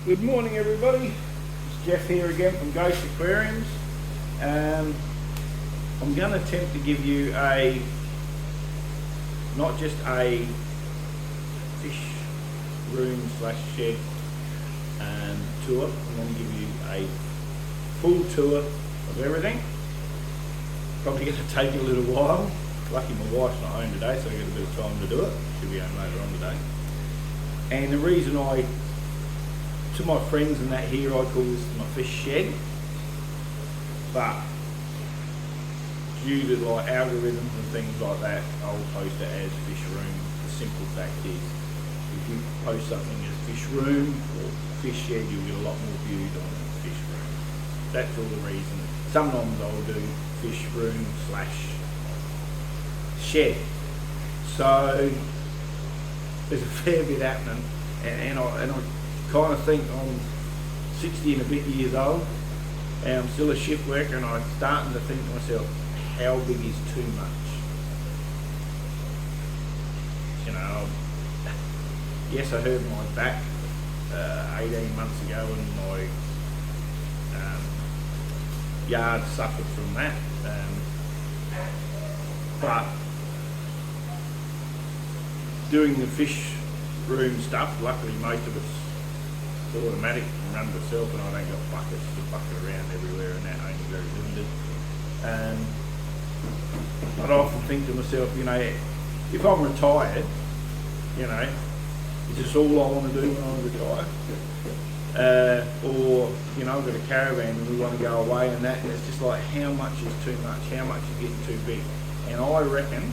Good morning everybody, it's Jeff here again from Ghost Aquariums. I'm going to attempt to give you not just a fish room slash shed tour. I'm going to give you a full tour of everything. Probably going to take a little while. Lucky my wife's not home today, so I get a bit of time to do it. She'll be home later on today. And the reason to my friends and that here, I call this my fish shed, but due to like algorithms and things like that, I'll post it as fish room. The simple fact is, if you post something as fish room or fish shed, you'll get a lot more views on fish room. That's all the reason. Sometimes I'll do fish room slash shed. So there's a fair bit happening, and I kind of think I'm 60 and a bit years old and I'm still a shift worker, and I'm starting to think to myself, how big is too much? You know, yes, I hurt my back 18 months ago, and my yard suffered from that, but doing the fish room stuff, luckily most of it's automatic and runs itself, and I don't got buckets to bucket around everywhere, and that only very limited. I'd often think to myself, you know, if I'm retired, you know, is this all I want to do when I retire? Or, you know, I've got a caravan and we want to go away and that, and it's just like, how much is too much? How much is getting too big? And I reckon,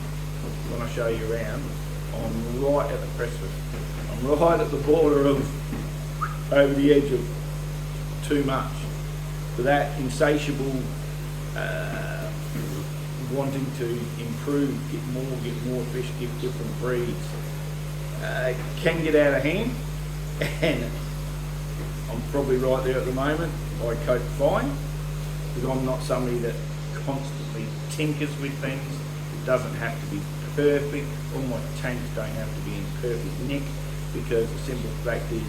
when I show you around, I'm right at the precipice. I'm right at the border of, over the edge of too much. For that insatiable wanting to improve, get more fish, get different breeds, can get out of hand, and I'm probably right there at the moment. I cope fine, because I'm not somebody that constantly tinkers with things. It doesn't have to be perfect. All my tanks don't have to be in perfect nick, because the simple fact is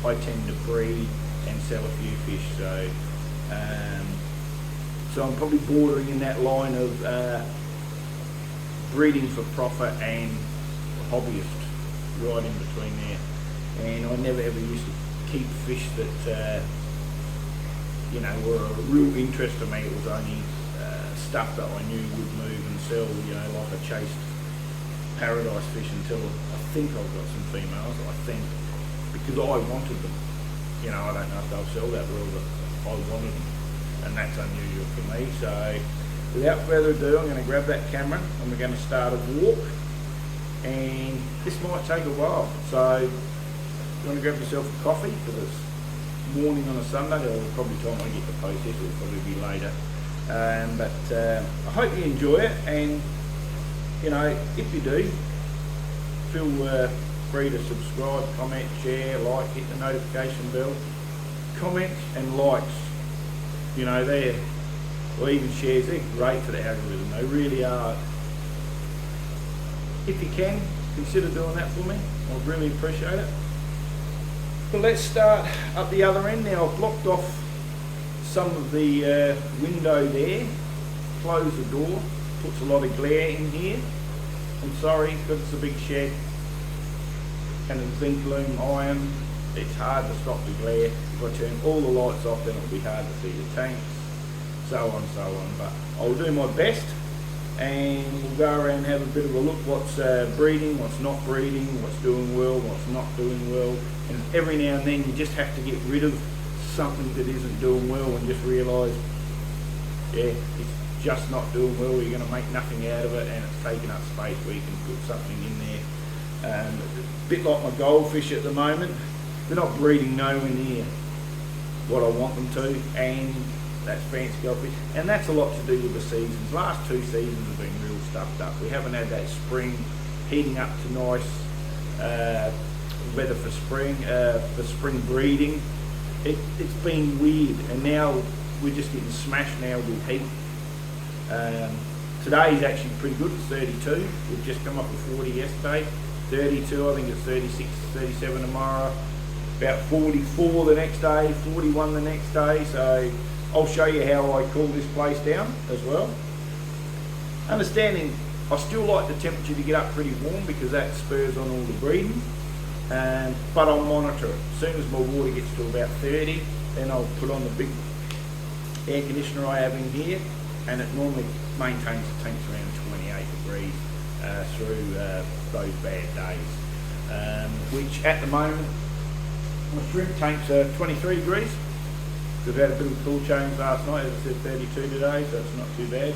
I tend to breed and sell a few fish, so I'm probably bordering in that line of breeding for profit and hobbyist, right in between there. And I never ever used to keep fish that you know, were a real interest to me. It was only stuff that I knew would move and sell, you know, like I chased paradise fish until I think I've got some females, because I wanted them. You know, I don't know if they'll sell that well, but I wanted them, and that's unusual for me. So without further ado, I'm going to grab that camera and we're going to start a walk, and this might take a while. So if you want to grab yourself a coffee, because it's morning on a Sunday, or probably time I get to post this, it'll probably be later. But I hope you enjoy it, and you know, if you do, feel free to subscribe, comment, share, like, hit the notification bell. Comments and likes, you know, or even shares, they're great for the algorithm. They really are. If you can, consider doing that for me. I'd really appreciate it. But let's start up the other end now. I've blocked off some of the window there, closed the door, puts a lot of glare in here. I'm sorry, because it's a big shed and it's zinc loom iron, it's hard to stop the glare. If I turn all the lights off, then it'll be hard to see the tanks, so on. But I'll do my best, and we'll go around and have a bit of a look what's breeding, what's not breeding, what's doing well, what's not doing well. And every now and then you just have to get rid of something that isn't doing well and just realise, yeah, it's just not doing well. You're going to make nothing out of it, and it's taking up space where you can put something in there. A bit like my goldfish at the moment, they're not breeding nowhere near what I want them to, and that's fancy goldfish, and that's a lot to do with the seasons. Last 2 seasons have been real stuffed up. We haven't had that spring heating up to nice weather for spring breeding. It's been weird, and now we're just getting smashed now with heat. Today's actually pretty good. It's 32. We've just come up with 40 yesterday. 32, I think it's 36, 37 tomorrow. about 44 the next day, 41 the next day. So I'll show you how I cool this place down as well. Understanding, I still like the temperature to get up pretty warm because that spurs on all the breeding. But I'll monitor it. As soon as my water gets to about 30, then I'll put on the big air conditioner I have in here, and it normally maintains the tanks around 28 degrees through those bad days. Which at the moment, my shrimp tanks are 23 degrees. We've had a bit of a cool change last night, as I said 32 today, so it's not too bad.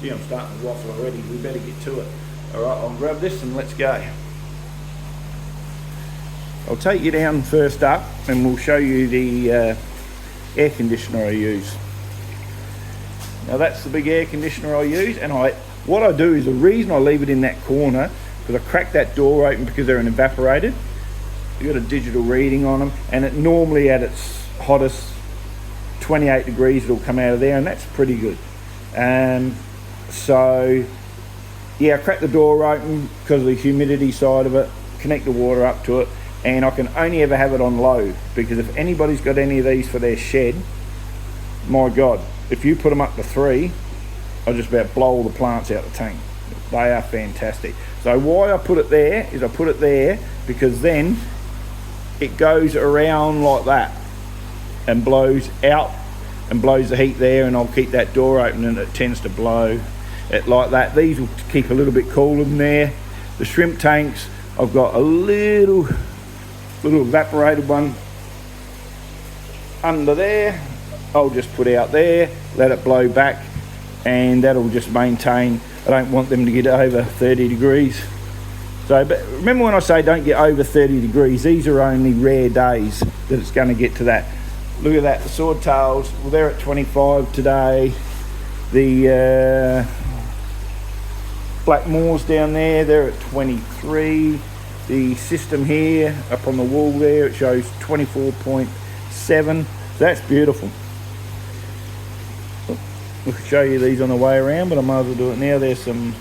Gee, I'm starting to waffle already, we better get to it. Alright, I'll grab this and let's go. I'll take you down first up and we'll show you the air conditioner I use. Now that's the big air conditioner I use, and what I do is, the reason I leave it in that corner, because I crack that door open because they're evaporated. You've got a digital reading on them, and it normally at its hottest 28 degrees it'll come out of there, and that's pretty good. So yeah, I crack the door open because of the humidity side of it, connect the water up to it, and I can only ever have it on low, because if anybody's got any of these for their shed, my God, if you put them up to 3, I'll just about blow all the plants out the tank. They are fantastic. So why I put it there is, I put it there because then it goes around like that and blows out and blows the heat there, and I'll keep that door open and it tends to blow it like that. These will keep a little bit cooler than there. The shrimp tanks, I've got a little evaporated one under there. I'll just put out there, let it blow back, and that'll just maintain. I don't want them to get over 30 degrees. So, but remember when I say don't get over 30 degrees, these are only rare days that it's going to get to that. Look at that, the swordtails, well, they're at 25 today. The black moors down there, they're at 23. The system here, up on the wall there, it shows 24.7. So that's beautiful. We can show you these on the way around, but I might as well do it now. There's some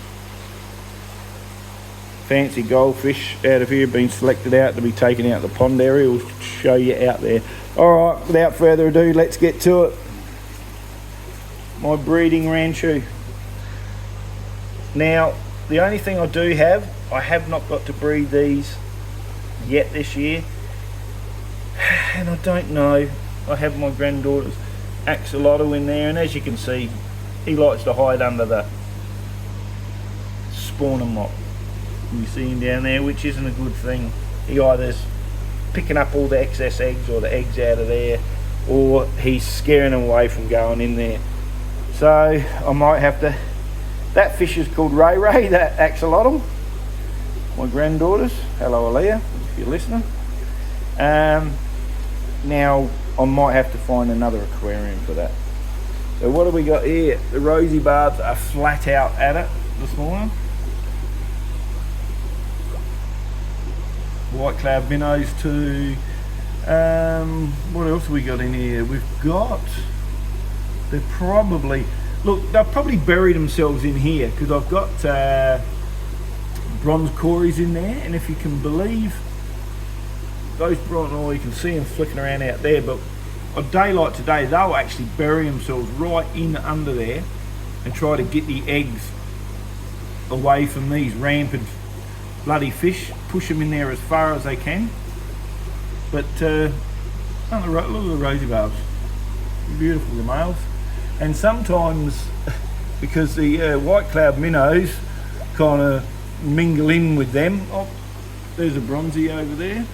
fancy goldfish out of here being selected out to be taken out of the pond area. We'll show you out there. Alright, without further ado, let's get to it. My breeding ranchu. Now, the only thing I do have, I have not got to breed these yet this year, and I don't know. I have my granddaughter's axolotl in there, and as you can see, he likes to hide under the spawner mop. You see him down there, which isn't a good thing. He either's picking up all the excess eggs or the eggs out of there, or he's scaring them away from going in there. So I might have to. That fish is called Ray Ray, that axolotl. My granddaughter's. Hello, Aaliyah, if you're listening. Now I might have to find another aquarium for that. So what have we got here? The rosy barbs are flat out at it this morning. White cloud minnows too. What else have we got in here? We've got, they'll probably buried themselves in here, because I've got bronze cories in there, and if you can believe, those bronze, oh, you can see them flicking around out there, but a day like today, they'll actually bury themselves right in under there and try to get the eggs away from these rampant bloody fish, push them in there as far as they can. But look at the rosy barbs, beautiful, the males. And sometimes, because the white cloud minnows kind of mingle in with them, oh, there's a bronzy over there.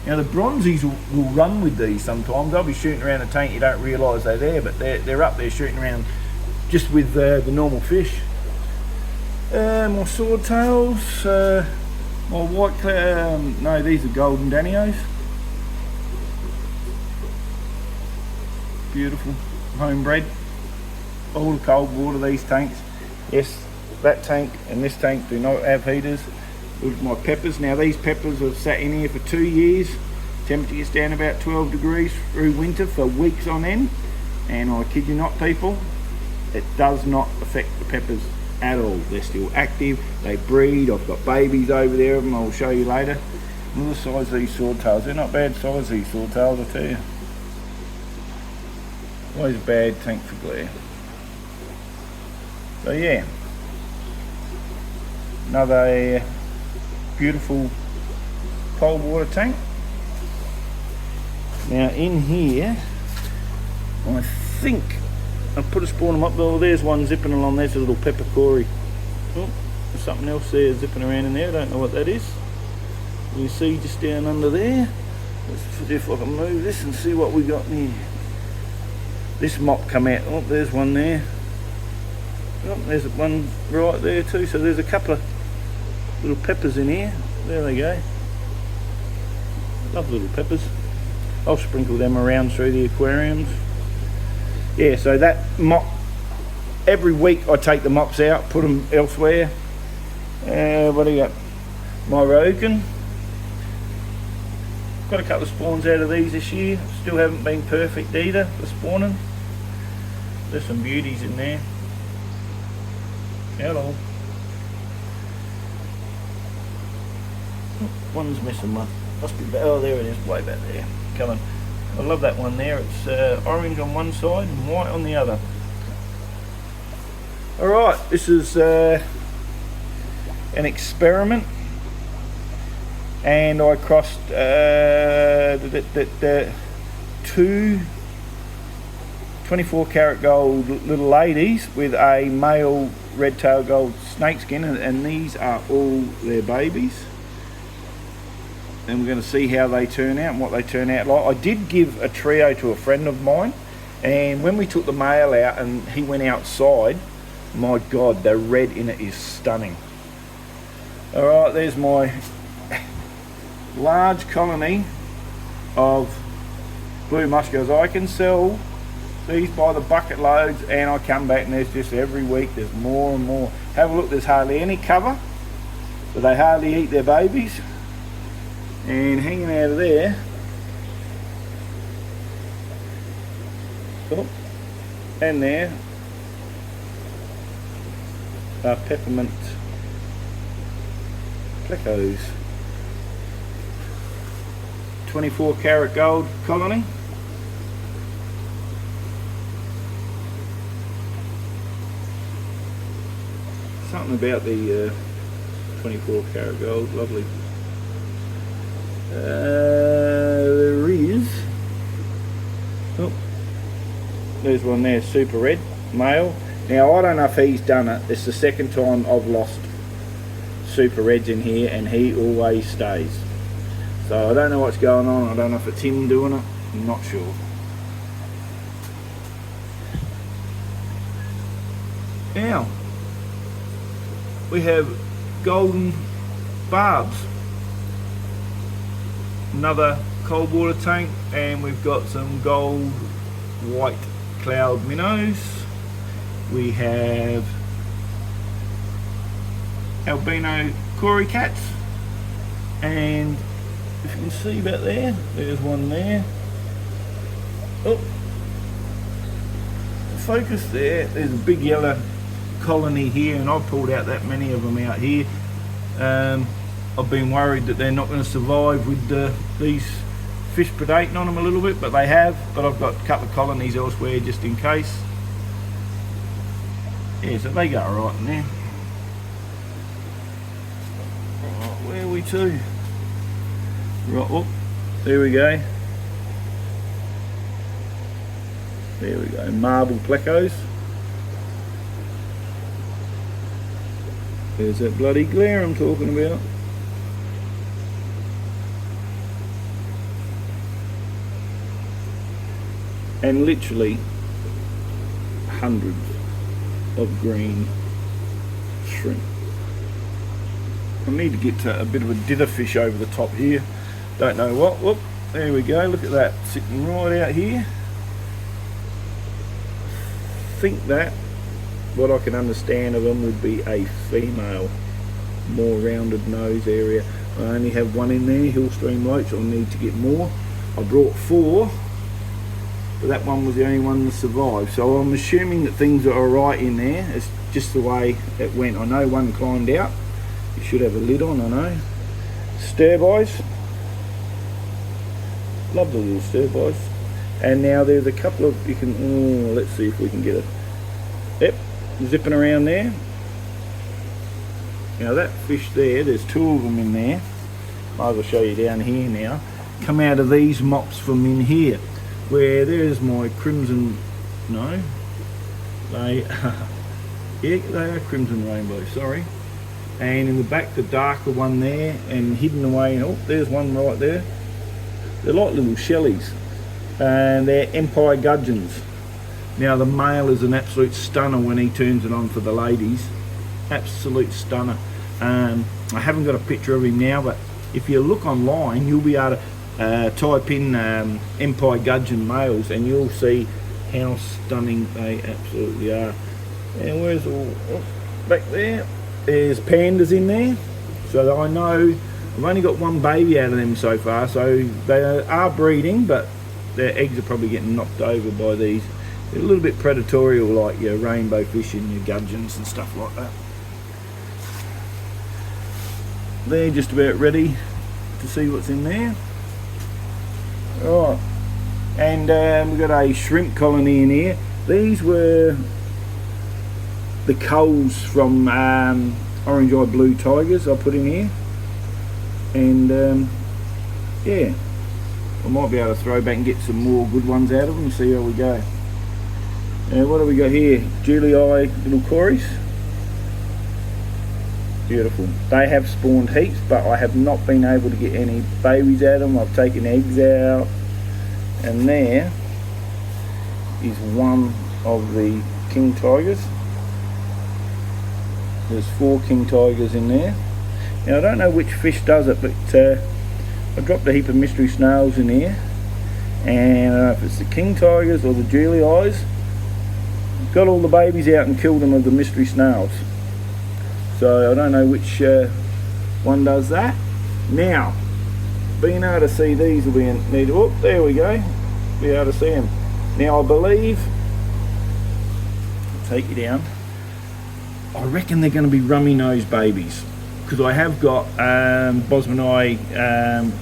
Now the bronzies will run with these sometimes. They'll be shooting around a tank, you don't realise they're there, but they're up there shooting around just with the normal fish. My swordtails, my white cloud, no, these are golden danios. Beautiful, homebred. All the cold water, these tanks. Yes, that tank and this tank do not have heaters. Look at my peppers. Now these peppers have sat in here for 2 years. Temperature gets down about 12 degrees through winter for weeks on end. And I kid you not, people, it does not affect the peppers at all. They're still active, they breed. I've got babies over there of them, I'll show you later. Look at the size of these swordtails. They're not bad size, these swordtails, I tell you. Always a bad tank for glare. So yeah, another beautiful cold water tank. Now in here, I think I put a spawn them up. Oh, there's one zipping along. There's a little peppercorey. Oh, there's something else there zipping around in there. I don't know what that is. You see just down under there. Let's see if I can move this and see what we got in here. This mop come out. Oh, there's one there. Oh, there's one right there too. So there's a couple of little peppers in here. There they go. Love little peppers. I'll sprinkle them around through the aquariums. Yeah, so that mop, every week I take the mops out, put them elsewhere. What do you got? My Rogan. Got a couple of spawns out of these this year. Still haven't been perfect either for spawning. There's some beauties in there. Hello. One's missing one. Must be better. Oh, there it is, way back there. Come on. I love that one there. It's orange on one side and white on the other. Alright, this is an experiment. And I crossed two 24 karat gold little ladies with a male red tail gold snakeskin, and these are all their babies. And we're going to see how they turn out and what they turn out like. I did give a trio to a friend of mine, and when we took the male out and he went outside, my God, the red in it is stunning. Alright, there's my large colony of blue muscos. I can sell these by the bucket loads, and I come back and there's just every week there's more and more. Have a look, there's hardly any cover, but they hardly eat their babies. And hanging out of there, oh, and there are peppermint plecos. 24 karat gold colony. Something about the 24 karat gold, lovely. There is, oh, there's one there, super red, male. Now I don't know if he's done it. It's the second time I've lost super reds in here, and he always stays. So I don't know what's going on. I don't know if it's him doing it. I'm not sure. Now we have golden barbs. Another cold water tank, and we've got some gold white cloud minnows. We have albino cory cats, and if you can see back there, there's one there. Oh, focus there. There's a big yellow colony here, and I've pulled out that many of them out here. I've been worried that they're not going to survive with these fish predating on them a little bit, but they have. But I've got a couple of colonies elsewhere just in case. Yeah, so they go right in there. Right, where are we to? Right, oh, there we go. There we go, marble plecos. There's that bloody glare I'm talking about. And literally hundreds of green shrimp. I need to get to a bit of a dither fish over the top here. Don't know what. Whoop, there we go. Look at that, sitting right out here. I think that, what I can understand of them, would be a female, more rounded nose area. I only have one in there, Hillstream Loach. I'll need to get more. I brought 4. But that one was the only one that survived, so I'm assuming that things are alright in there. It's just the way it went. I know one climbed out. You should have a lid on, I know. Stir boys. Love the little stir-fries. And now there's a couple of, you can, oh, let's see if we can get it. Yep, zipping around there. Now that fish there's 2 of them in there. Might as well show you down here now. Come out of these mops from in here. Where there's my crimson, no, they yeah, they are crimson rainbow, sorry. And in the back, the darker one there, and hidden away, oh, there's one right there. They're like little shellies, and they're empire gudgeons. Now the male is an absolute stunner when he turns it on for the ladies. Absolute stunner. I haven't got a picture of him now, but if you look online, you'll be able to type in empire gudgeon males, and you'll see how stunning they absolutely are. And where's all, oh, back there? There's pandas in there, so I know I've only got 1 baby out of them so far, so they are breeding, but their eggs are probably getting knocked over by these. They're a little bit predatory, like your rainbow fish and your gudgeons and stuff like that. They're just about ready to see what's in there. Right, and we've got a shrimp colony in here. These were the culls from orange eye blue tigers I put in here, and yeah, I might be able to throw back and get some more good ones out of them and see how we go. Now what do we got here? Julie eye little cories. Beautiful. They have spawned heaps, but I have not been able to get any babies out of them. I've taken eggs out, and there is one of the king tigers. There's 4 king tigers in there. Now I don't know which fish does it, but I dropped a heap of mystery snails in here, and I don't know if it's the king tigers or the Julie eyes. Got all the babies out and killed them of the mystery snails. So I don't know which one does that. Now, being able to see these will be neat. Oh, there we go. Be able to see them. Now I believe, I'll take you down. I reckon they're going to be rummy nose babies, because I have got Bosman eye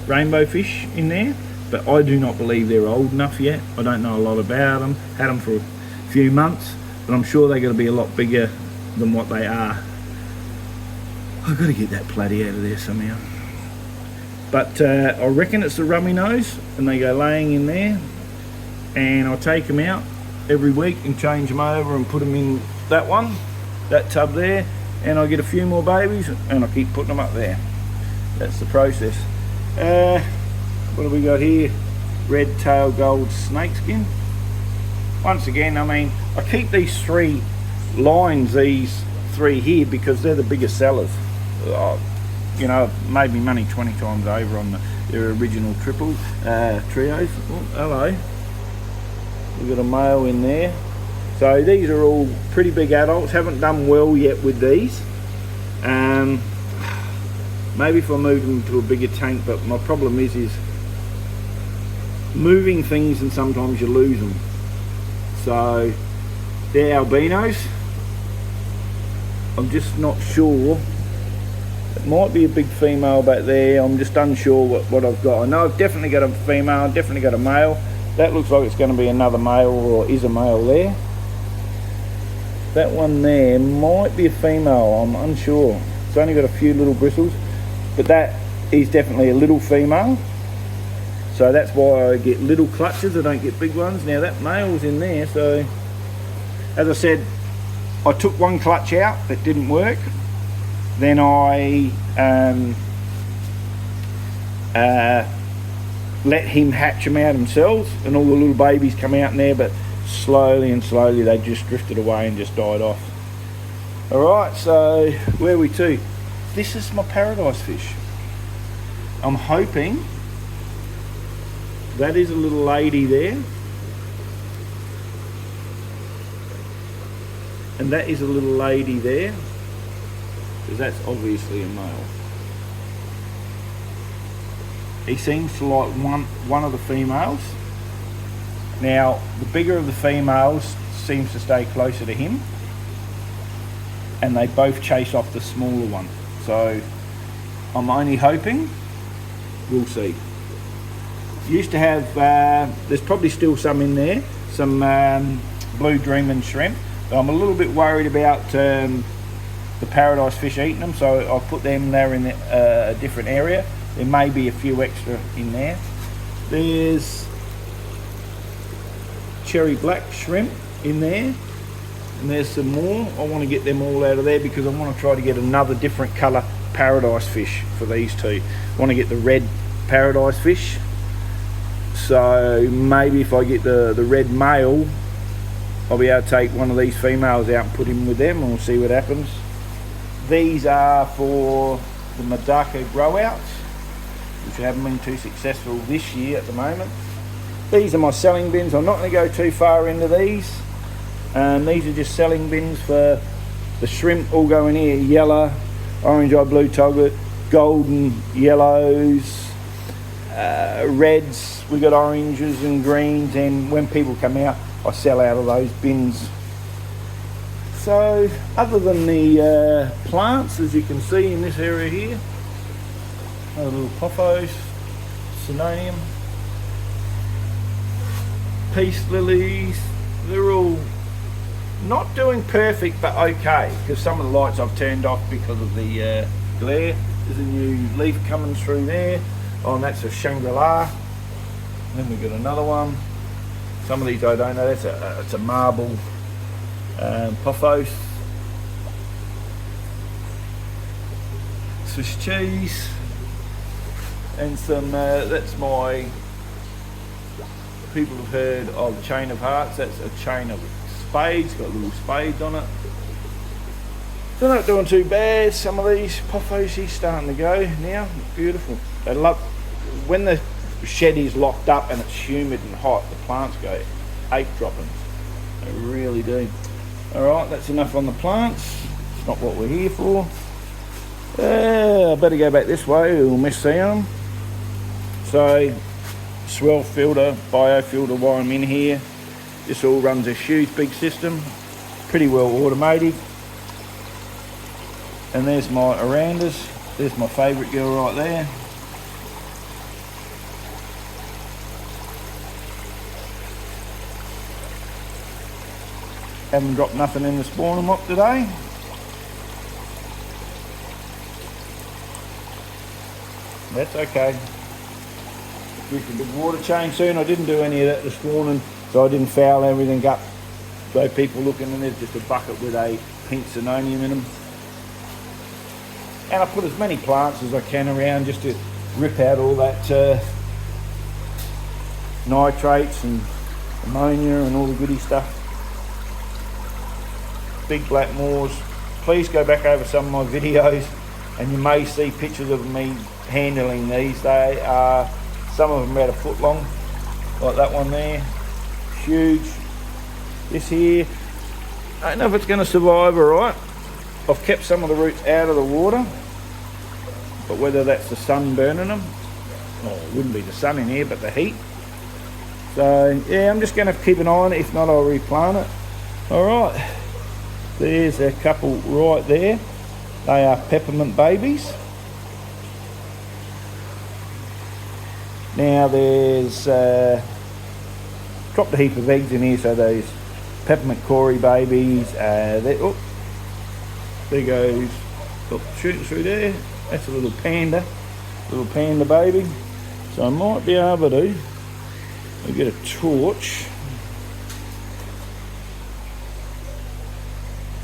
rainbow fish in there, but I do not believe they're old enough yet. I don't know a lot about them. Had them for a few months, but I'm sure they're going to be a lot bigger than what they are. I've got to get that platy out of there somehow. But I reckon it's the rummy nose, and they go laying in there, and I take them out every week and change them over and put them in that tub there, and I get a few more babies and I keep putting them up there. That's the process. What have we got here? Red tail gold snakeskin. Once again, I mean, I keep these 3 lines, these 3 here, because they're the biggest sellers. You know, made me money 20 times over on their original trios. Oh, hello. We've got a male in there. So these are all pretty big adults. Haven't done well yet with these. Maybe if I move them to a bigger tank, but my problem is moving things, and sometimes you lose them. So they're albinos. I'm just not sure. It might be a big female back there. I'm just unsure what I've got. I know I've definitely got a female, definitely got a male. That looks like it's going to be another male, or is a male there. That one there might be a female, I'm unsure. It's only got a few little bristles, but that is definitely a little female. So that's why I get little clutches, I don't get big ones. Now that male's in there, so as I said, I took 1 clutch out that didn't work. Then I let him hatch them out themselves, and all the little babies come out in there, but slowly and slowly they just drifted away and just died off. Alright, so where are we to? This is my paradise fish. I'm hoping that is a little lady there, and that is a little lady there, because that's obviously a male. He seems to like one of the females. Now the bigger of the females seems to stay closer to him, and they both chase off the smaller one. So I'm only hoping, we'll see. Used to have, there's probably still some in there, some blue dreaming shrimp. But I'm a little bit worried about the paradise fish eating them, so I'll put them there in a different area. There may be a few extra in there. There's cherry black shrimp in there, and there's some more. I want to get them all out of there because I want to try to get another different colour paradise fish for these two. I want to get the red paradise fish, so maybe if I get the red male, I'll be able to take one of these females out and put him with them, and we'll see what happens. These are for the Madaka growouts, which haven't been too successful this year at the moment. These are my selling bins. I'm not going to go too far into these. These are just selling bins for the shrimp. All go in here: yellow, orange eye blue togget, golden yellows, reds. We got oranges and greens, and when people come out, I sell out of those bins. So other than the plants, as you can see in this area here, a little pothos, synonium, peace lilies, they're all not doing perfect but okay, because some of the lights I've turned off because of the glare. There's a new leaf coming through there. Oh, and that's a Shangri-La. Then we've got another one. Some of these I don't know. It's a marble pothos. Swiss cheese. And some, that's my, people have heard of chain of hearts. That's a chain of spades, got little spades on it. They're not doing too bad. Some of these pothos is starting to go now. Beautiful. They love, when the shed is locked up and it's humid and hot, the plants go ape dropping. They really do. Alright, that's enough on the plants. It's not what we're here for. I better go back this way, we'll miss them. So, swell filter, biofilter while I'm in here. This all runs a huge big system, pretty well automated. And there's my Arandas. There's my favourite girl right there. Haven't dropped nothing in the spawner mop today. That's okay. We can do water change soon. I didn't do any of that this morning, so I didn't foul everything up. So people looking, and there's just a bucket with a pink synonium in them. And I put as many plants as I can around just to rip out all that nitrates and ammonia and all the goody stuff. Big black moors. Please go back over some of my videos and you may see pictures of me handling these. They are, some of them about a foot long, like that one there, huge. This here, I don't know if it's going to survive alright. I've kept some of the roots out of the water, but whether that's the sun burning them, well, it wouldn't be the sun in here, but the heat. So yeah, I'm just going to keep an eye on it. If not, I'll replant it. Alright, there's a couple right there. They are peppermint babies. Now there's dropped a heap of eggs in here, so those peppermint Cory babies. There goes, shooting through there. That's a little panda baby. So I might be able to, I'll get a torch.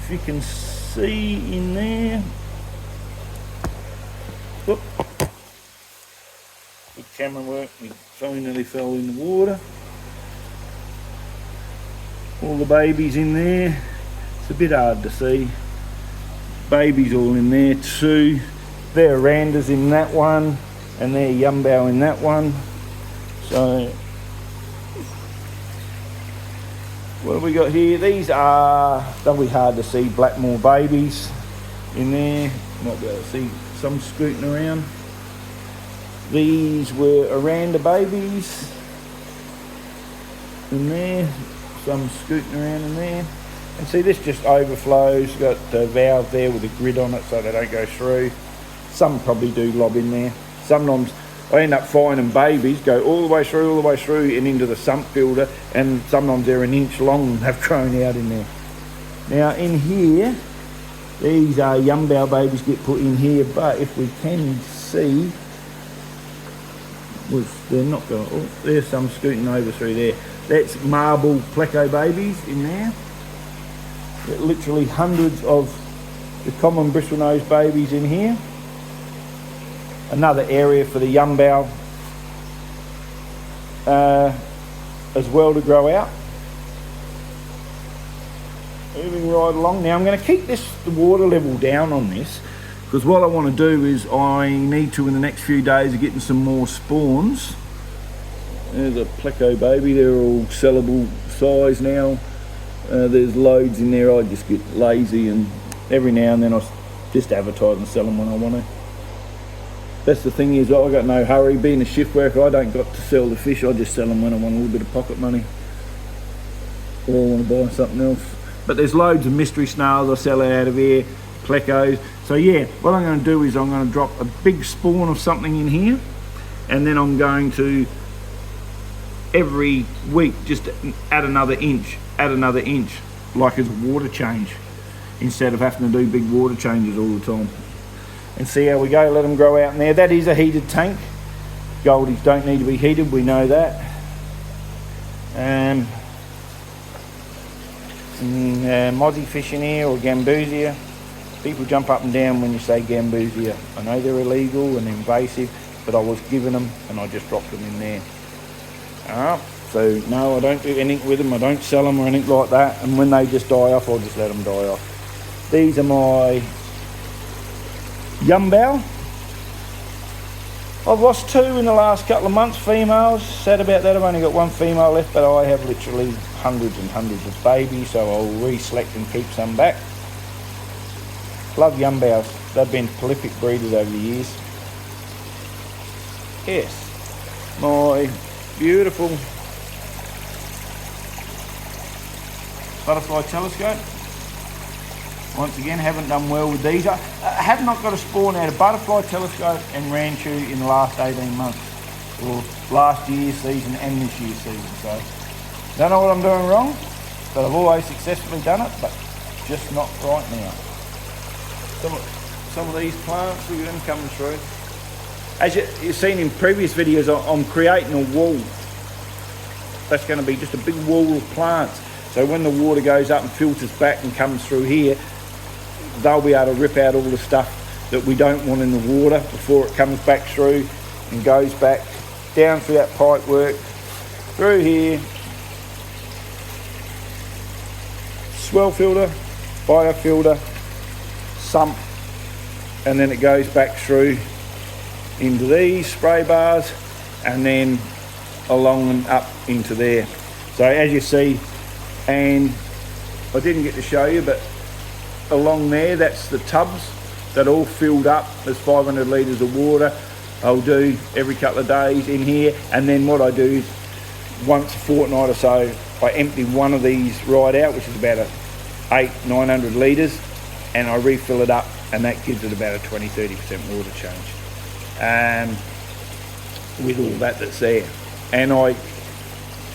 If you can see in there. Whoop. Good camera work. My phone nearly fell in the water. All the babies in there. It's a bit hard to see. Babies all in there too. They're Arandas in that one, and they're Yumbao in that one. So what have we got here? These are, they'll be hard to see, Blackmore babies in there. Might be able to see some scooting around. These were Aranda babies in there. Some scooting around in there. And see, this just overflows. Got a valve there with a grid on it so they don't go through. Some probably do lob in there. Sometimes I end up finding babies go all the way through and into the sump filter, and sometimes they're an inch long and have grown out in there. Now in here, these Yumbow babies get put in here, but if we can see, which they're not going, oh, there's some scooting over through there. That's marble pleco babies in there. Literally hundreds of the common bristlenose babies in here. Another area for the Yumbow as well to grow out. Moving right along. Now I'm going to keep the water level down on this, because what I want to do is I need to, in the next few days, of getting some more spawns. There's a pleco baby, they're all sellable size now. There's loads in there. I just get lazy, and every now and then I just advertise and sell them when I want to. That's the thing, is I got no hurry. Being a shift worker, I don't got to sell the fish. I just sell them when I want a little bit of pocket money, or I want to buy something else. But there's loads of mystery snails I sell out of here, plecos. So yeah, what I'm going to do is I'm going to drop a big spawn of something in here, and then I'm going to every week just add another inch, like as a water change, instead of having to do big water changes all the time. And see how we go. Let them grow out in there. That is a heated tank. Goldies don't need to be heated, we know that. Mozzie fish in here, or gambusia. People jump up and down when you say gambusia. I know they're illegal and invasive, but I was given them and I just dropped them in there. So no, I don't do anything with them. I don't sell them or anything like that. And when they just die off, I'll just let them die off. These are my Yumbow. I've lost 2 in the last couple of months, females. Sad about that, I've only got 1 female left, but I have literally hundreds and hundreds of babies, so I'll re-select and keep some back. Love Yumbows. They've been prolific breeders over the years. Yes, my beautiful butterfly telescope. Once again, haven't done well with these. I have not got a spawn out of butterfly telescope and ranchu in the last 18 months, or last year's season and this year's season. So, don't know what I'm doing wrong, but I've always successfully done it, but just not right now. Some of these plants, look at them coming through. As you've seen in previous videos, I'm creating a wall. That's going to be just a big wall of plants. So when the water goes up and filters back and comes through here, they'll be able to rip out all the stuff that we don't want in the water before it comes back through and goes back down through that pipe work, through here, swell filter, biofilter, sump, and then it goes back through into these spray bars and then along and up into there. So as you see, and I didn't get to show you, but along there, that's the tubs that all filled up. There's 500 litres of water. I'll do every couple of days in here, and then what I do is once a fortnight or so, I empty one of these right out, which is about 800-900 litres, and I refill it up, and that gives it about a 20-30% water change with all that's there. And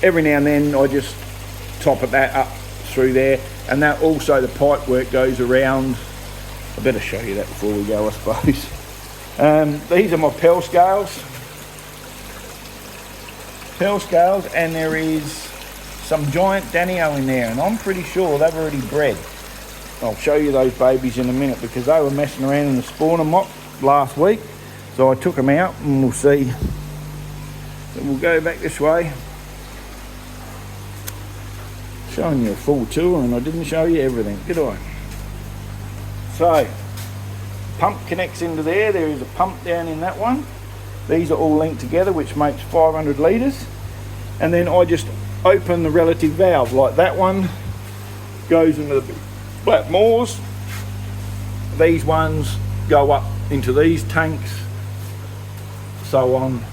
every now and then I just top that up through there, and that also the pipe work goes around. I better show you that before we go, I suppose. These are my Pell scales, and there is some giant Danio in there, and I'm pretty sure they've already bred. I'll show you those babies in a minute, because they were messing around in the spawner mop last week, so I took them out, and we'll see. So we'll go back this way. Showing you a full tour, and I didn't show you everything, did I? So, pump connects into there. There is a pump down in that one. These are all linked together, which makes 500 litres. And then I just open the relative valve, like that one goes into the black moors. These ones go up into these tanks, so on,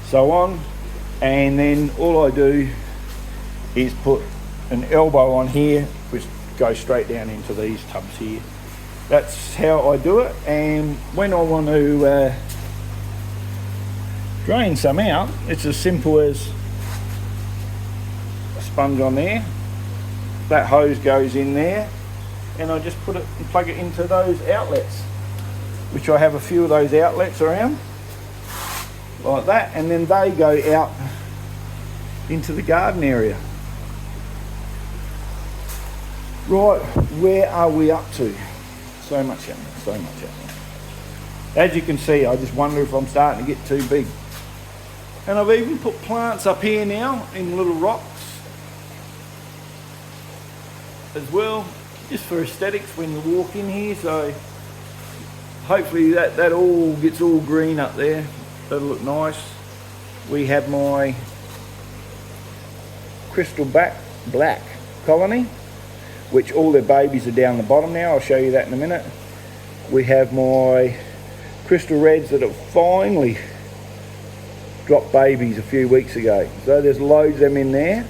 so on. And then all I do is put an elbow on here, which goes straight down into these tubs here. That's how I do it. And when I want to drain some out. It's as simple as a sponge on there. That hose goes in there, and I just put it and plug it into those outlets, which I have a few of those outlets around, like that, and then they go out into the garden area. Right, where are we up to? So much happening, so much happening. As you can see, I just wonder if I'm starting to get too big. And I've even put plants up here now in little rocks as well, just for aesthetics when you walk in here. So hopefully that all gets all green up there. That'll look nice. We have my crystal black colony, which all their babies are down the bottom now. I'll show you that in a minute. We have my crystal reds that have finally dropped babies a few weeks ago. So there's loads of them in there.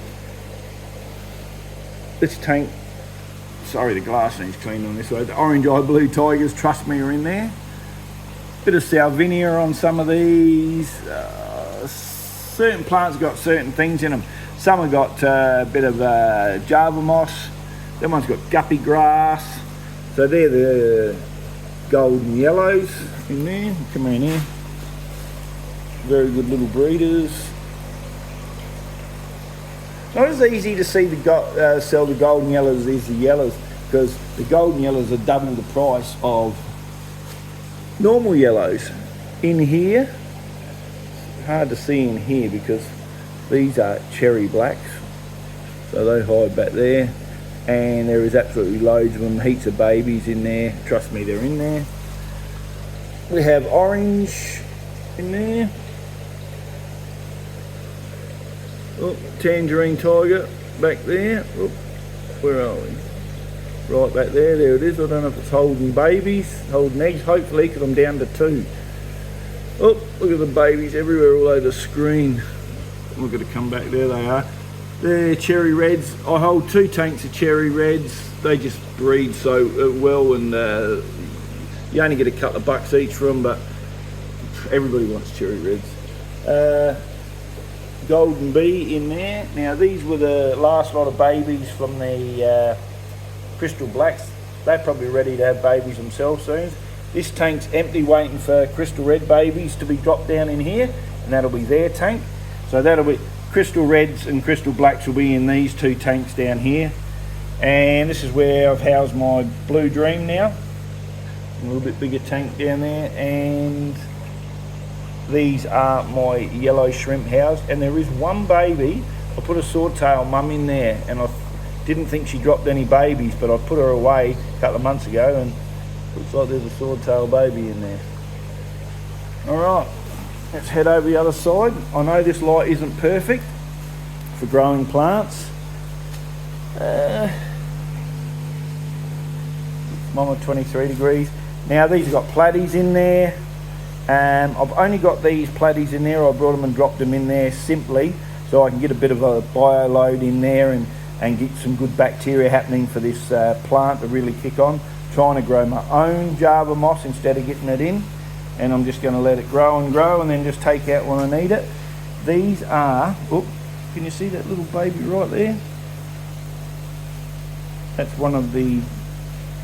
This tank, sorry the glass needs cleaned on this way. The orange eye blue tigers, trust me, are in there. Bit of salvinia on some of these. Certain plants got certain things in them. Some have got a bit of Java moss. That one's got guppy grass. So they're the golden yellows in there. Come in here. Very good little breeders. Not as easy to see sell the golden yellows as the yellows, because the golden yellows are double the price of normal yellows. In here, hard to see in here because these are cherry blacks, so they hide back there, and there is absolutely loads of them, heaps of babies in there. Trust me, they're in there. We have orange in there. Oh, tangerine tiger back there. Oh, where are we? Right back there, there it is. I don't know if it's holding babies, holding eggs, hopefully, because I'm down to 2. Oh, look at the babies everywhere all over the screen. Look at it come back, there they are. They're cherry reds. I hold 2 tanks of cherry reds. They just breed so well, and you only get a couple of bucks each for them, but everybody wants cherry reds. Golden bee in there. Now these were the last lot of babies from the crystal blacks. They're probably ready to have babies themselves soon. This tank's empty, waiting for crystal red babies to be dropped down in here, and that'll be their tank. So that'll be crystal reds and crystal blacks will be in these 2 tanks down here. And this is where I've housed my blue dream now. A little bit bigger tank down there, and these are my yellow shrimp house. And there is one baby. I put a swordtail mum in there, and I didn't think she dropped any babies, but I put her away a couple of months ago, and looks like there's a swordtail baby in there. Alright, let's head over the other side. I know this light isn't perfect for growing plants. Mine at 23 degrees. Now these have got platies in there. I've only got these platies in there. I brought them and dropped them in there simply so I can get a bit of a bio load in there and get some good bacteria happening for this plant to really kick on. Trying to grow my own Java moss instead of getting it in, and I'm just going to let it grow and then just take out when I need it. These are, oh, can you see that little baby right there? That's one of the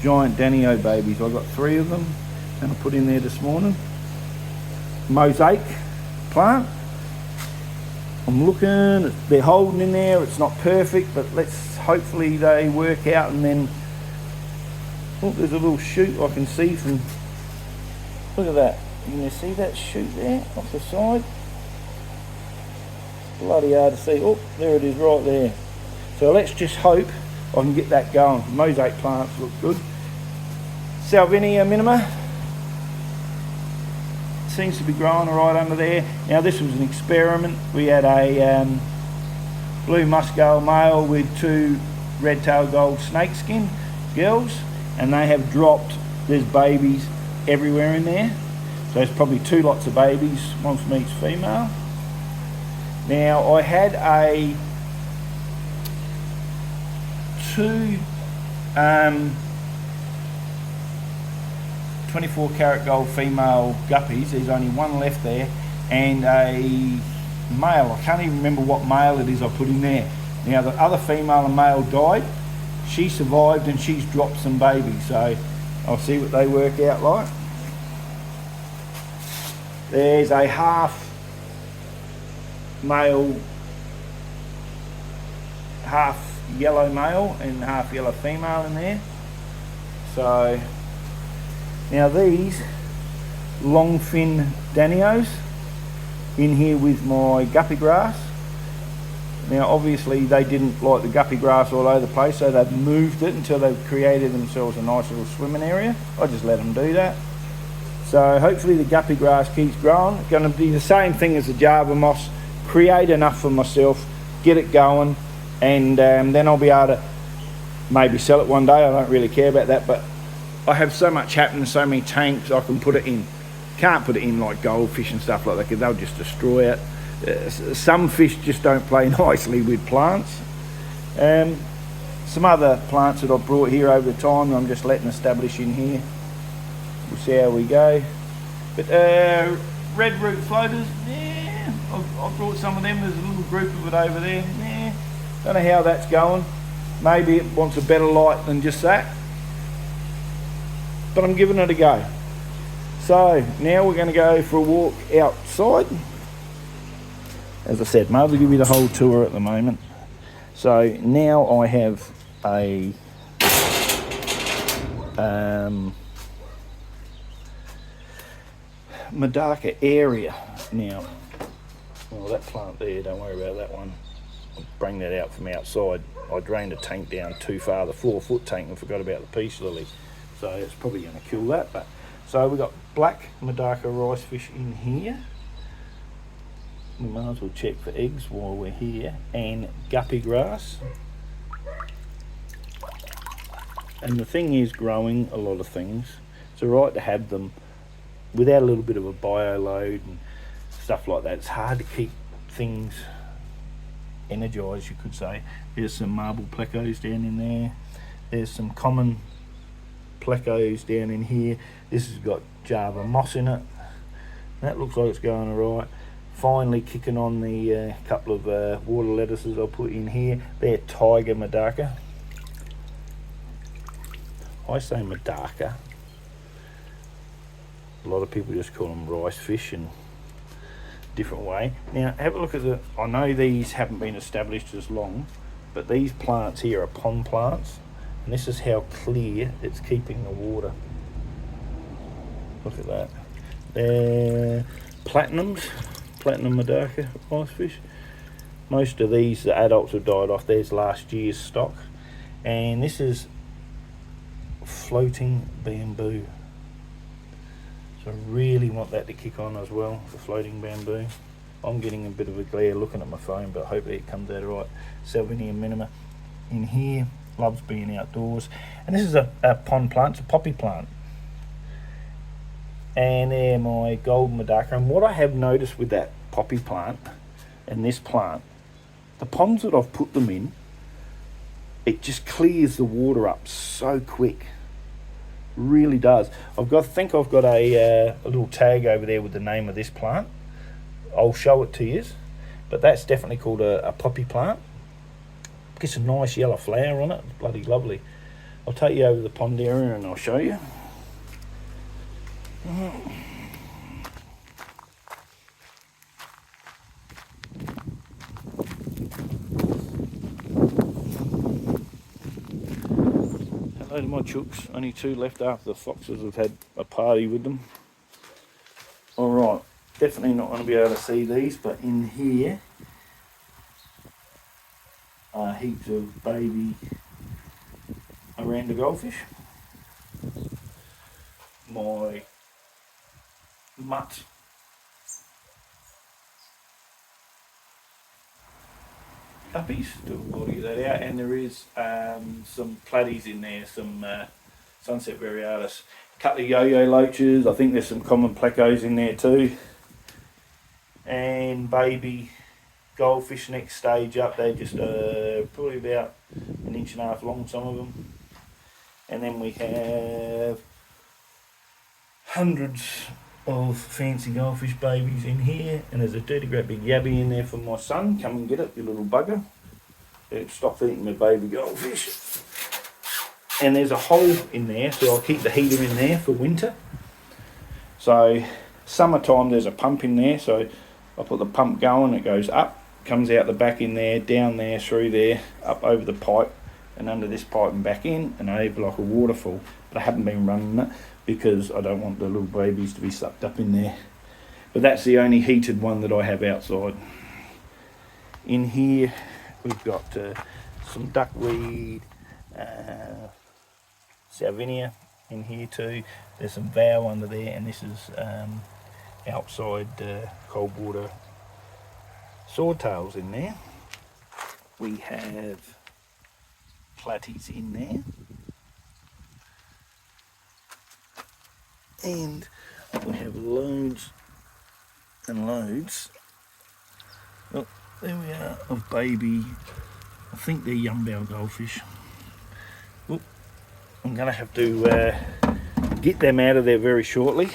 giant Danio babies. I've got 3 of them and I put in there this morning. Mosaic plant. I'm looking, they're holding in there. It's not perfect, but hopefully they work out. And then, oh, there's a little shoot I can see from, look at that. Can you see that shoot there off the side? Bloody hard to see. Oh, there it is right there. So let's just hope I can get that going. Mosaic plants look good. Salvinia minima seems to be growing right under there. Now this was an experiment. We had a blue muscale male with 2 red-tailed gold snakeskin girls, and they have dropped. There's babies everywhere in there. So there's probably 2 lots of babies, one from each female. Now I had a 2 24 karat gold female guppies. There's only one left there, and a male. I can't even remember what male it is I put in there. Now the other female and male died. She survived and she's dropped some babies, so I'll see what they work out like. There's a half male, half yellow male and half yellow female in there. So now these long fin Danios in here with my guppy grass. Now obviously they didn't like the guppy grass all over the place, so they've moved it until they've created themselves a nice little swimming area. I just let them do that. So hopefully the guppy grass keeps growing. It's going to be the same thing as the Java moss, create enough for myself, get it going, and then I'll be able to maybe sell it one day. I don't really care about that, but I have so much happening, so many tanks I can put it in. Can't put it in like goldfish and stuff like that because they'll just destroy it. Some fish just don't play nicely with plants. Some other plants that I've brought here over the time I'm just letting establish in here. We'll see how we go. But red root floaters, yeah, I've brought some of them. There's a little group of it over there. Yeah, don't know how that's going. Maybe it wants a better light than just that. But I'm giving it a go. So now we're going to go for a walk outside. As I said, I'm able to give you the whole tour at the moment. So now I have a Madaka area now. Well, that plant there, don't worry about that one. I'll bring that out from outside. I drained the tank down too far, the 4-foot tank, and forgot about the peace lily. So it's probably going to kill that. But so we've got black Madaka rice fish in here. We might as well check for eggs while we're here. And guppy grass. And the thing is, growing a lot of things, it's alright to have them without a little bit of a bio load and stuff like that. It's hard to keep things energized, you could say. There's some marble plecos down in there. There's some common plecos down in here. This has got Java moss in it. That looks like it's going alright. Finally kicking on the couple of water lettuces I'll put in here. They're tiger Madaka. I say Madaka. A lot of people just call them rice fish in a different way. Now have a look at I know these haven't been established as long, but these plants here are pond plants, and this is how clear it's keeping the water. Look at that. They're platinum Madaka rice fish. Most of these, the adults have died off. There's last year's stock, and this is floating bamboo. So I really want that to kick on as well, the floating bamboo. I'm getting a bit of a glare looking at my phone, but hopefully it comes out right. Salvinia minima in here, loves being outdoors. And this is a pond plant, it's a poppy plant. And they're my gold Madaka. And what I have noticed with that poppy plant and this plant, the ponds that I've put them in, it just clears the water up so quick. Really does. I think I've got a little tag over there with the name of this plant. I'll show it to you, but that's definitely called a poppy plant. Gets a nice yellow flower on it. It's bloody lovely. I'll take you over to the pond area and I'll show you. Hello to my chooks, only 2 left after the foxes have had a party with them. Alright, definitely not going to be able to see these, but in here are heaps of baby Aranda goldfish. My mutt guppies, I'll get that out, and there is some platies in there, some sunset variatus, a couple of yo-yo loaches. I think there's some common plecos in there too, and baby goldfish next stage up. They're just probably about 1.5 inches long, some of them. And then we have hundreds of fancy goldfish babies in here, and there's a dirty great big yabby in there for my son. Come and get it, you little bugger. Stop eating my baby goldfish. And there's a hole in there, so I'll keep the heater in there for winter. So summertime there's a pump in there, so I put the pump going, it goes up, comes out the back in there, down there, through there, up over the pipe, and under this pipe and back in, and I have like a waterfall. But I haven't been running it because I don't want the little babies to be sucked up in there. But that's the only heated one that I have outside. In here we've got some duckweed, salvinia in here too. There's some vow under there, and this is outside cold water swordtails in there. We have platies in there, and we have loads and loads. Oh, there we are, of baby, I think they're young-bow goldfish. Oop, I'm going to have to get them out of there very shortly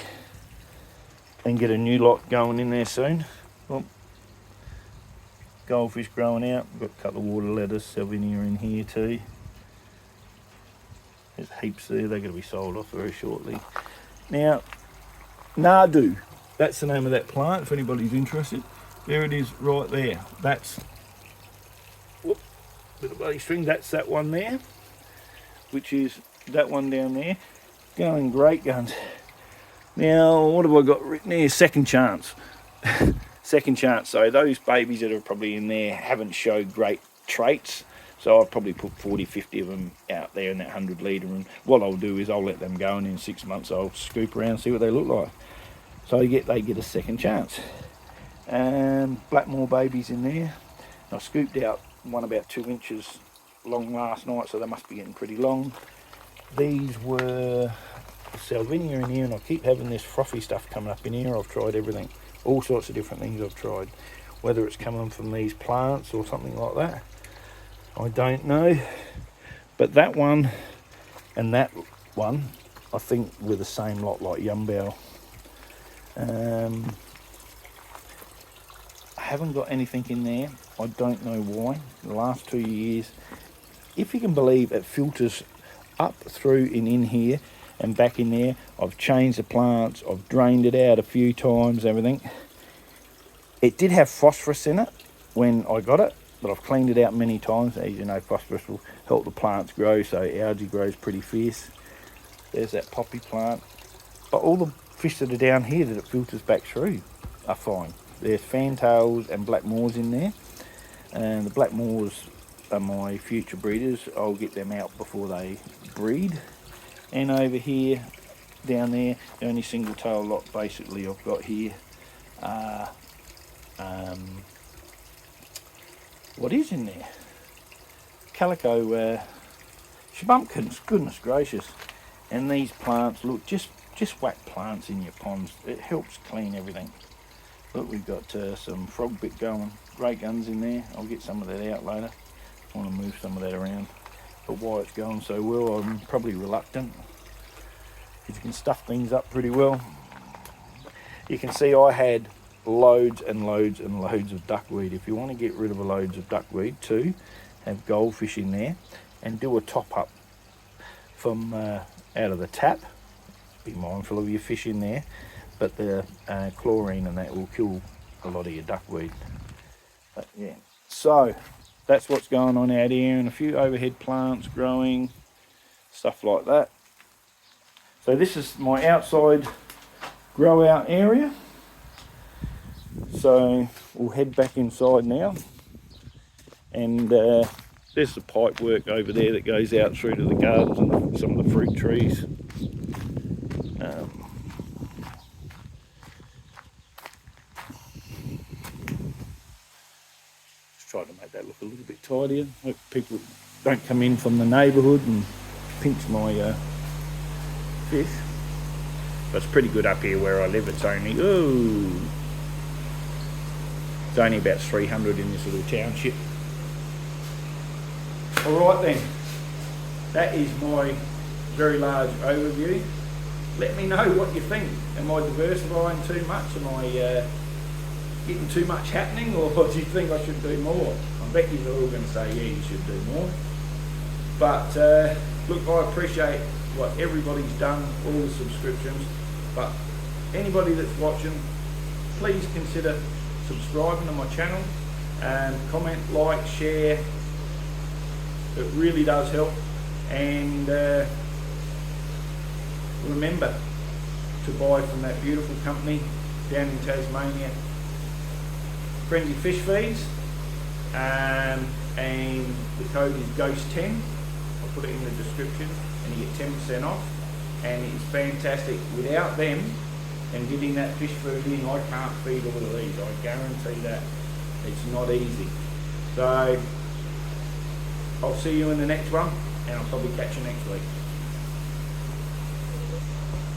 and get a new lot going in there soon. Well, goldfish growing out. We've got a couple of water lettuce, salvinia in here too. There's heaps there, they're going to be sold off very shortly. Now, Nadu, that's the name of that plant if anybody's interested. There it is right there. That's, whoop, bit of bloody string, that's that one there, which is that one down there. Going great guns. Now, what have I got written here? Second chance. Second chance. So those babies that are probably in there haven't showed great traits. So I'll probably put 40, 50 of them out there in that 100 litre. And what I'll do is I'll let them go, and in 6 months I'll scoop around and see what they look like. So they get a second chance. Blackmore babies in there. I scooped out one about 2 inches long last night, so they must be getting pretty long. These were salvinia in here, and I keep having this frothy stuff coming up in here. I've tried everything, all sorts of different things I've tried, whether it's coming from these plants or something like that, I don't know. But that one and that one, I think, were the same lot, like Yumbao. I haven't got anything in there. I don't know why. The last 2 years, if you can believe, it filters up through and in here and back in there. I've changed the plants, I've drained it out a few times, everything. It did have phosphorus in it when I got it, but I've cleaned it out many times. As you know, phosphorus will help the plants grow, so algae grows pretty fierce. There's that poppy plant. But all the fish that are down here that it filters back through are fine. There's fantails and blackmores in there, and the blackmores are my future breeders. I'll get them out before they breed. And over here, down there, the only single tail lot basically I've got here are, what is in there? Calico shabumpkins, goodness gracious. And these plants, look, just whack plants in your ponds. It helps clean everything. Look, we've got some frog bit going, great guns in there. I'll get some of that out later. I want to move some of that around. But why it's going so well, I'm probably reluctant. If you can stuff things up pretty well. You can see I had loads and loads and loads of duckweed. If you want to get rid of loads of duckweed too, have goldfish in there and do a top up from out of the tap. Be mindful of your fish in there, but the chlorine and that will kill a lot of your duckweed. But yeah, so that's what's going on out here, and a few overhead plants growing, stuff like that. So this is my outside grow out area. So we'll head back inside now, and there's the pipe work over there that goes out through to the gardens and some of the fruit trees. Just try to make that look a little bit tidier. Hope people don't come in from the neighbourhood and pinch my fish. But it's pretty good up here where I live. It's only it's only about 300 in this little township. All right then, that is my very large overview let me know what you think. Am I diversifying too much? Am I getting too much happening, or do you think I should do more? I bet you're all going to say, yeah, you should do more. But look, I appreciate what everybody's done, all the subscriptions, but anybody that's watching, please consider subscribing to my channel, and comment, like, share. It really does help. And remember to buy from that beautiful company down in Tasmania, Friendly Fish Feeds, and the code is GHOST10. I'll put it in the description, and you get 10% off, and it's fantastic. Without them and getting that fish food in, I can't feed all of these, I guarantee that. It's not easy. So I'll see you in the next one, and I'll probably catch you next week.